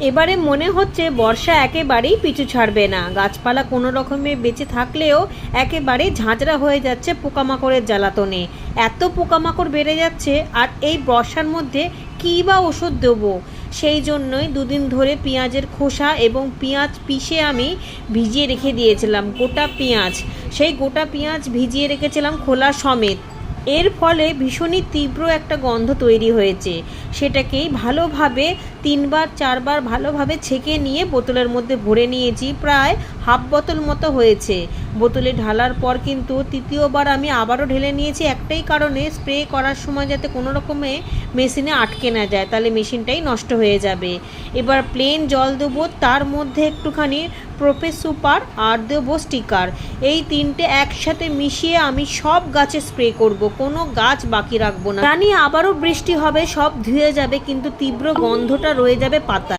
এবারে মনে হচ্ছে বর্ষা একেবারেই পিছু ছাড়বে না। গাছপালা কোনো রকমে বেঁচে থাকলেও একেবারেই ঝাঁঝরা হয়ে যাচ্ছে পোকামাকড়ের জ্বালাতনে। এত পোকামাকড় বেড়ে যাচ্ছে, আর এই বর্ষার মধ্যে কী বা ওষুধ দেবো? সেই জন্যই দুদিন ধরে পেঁয়াজের খোসা এবং পেঁয়াজ পিষে আমি ভিজিয়ে রেখে দিয়েছিলাম। গোটা পেঁয়াজ, সেই গোটা পেঁয়াজ ভিজিয়ে রেখেছিলাম খোলা সমেত। এর ফলে ভীষণই তীব্র একটা গন্ধ তৈরি হয়েছে। সেটাকেই ভালোভাবে 3-4 বার ভালোভাবে ছেঁকে নিয়ে বোতলের মধ্যে ভরে নিয়েছি। প্রায় হাফ বোতল মতো হয়েছে। বোতলে ঢালার পর কিন্তু তৃতীয়বার আমি আবারও ঢেলে নিয়েছি, একটাই কারণে, স্প্রে করার সময় যাতে কোনো রকমে মেশিনে আটকে না যায়, তাহলে মেশিনটাই নষ্ট হয়ে যাবে। এবার প্লেন জল দেবো, তার মধ্যে একটুখানি প্রোফেস সুপার আর দেবো স্টিকার। এই তিনটে একসাথে মিশিয়ে আমি সব গাছে স্প্রে করব, কোনো গাছ বাকি রাখবো না। জানি আবারও বৃষ্টি হবে, সব ধুয়ে যাবে, কিন্তু তীব্র গন্ধটা রয়ে যাবে পাতা।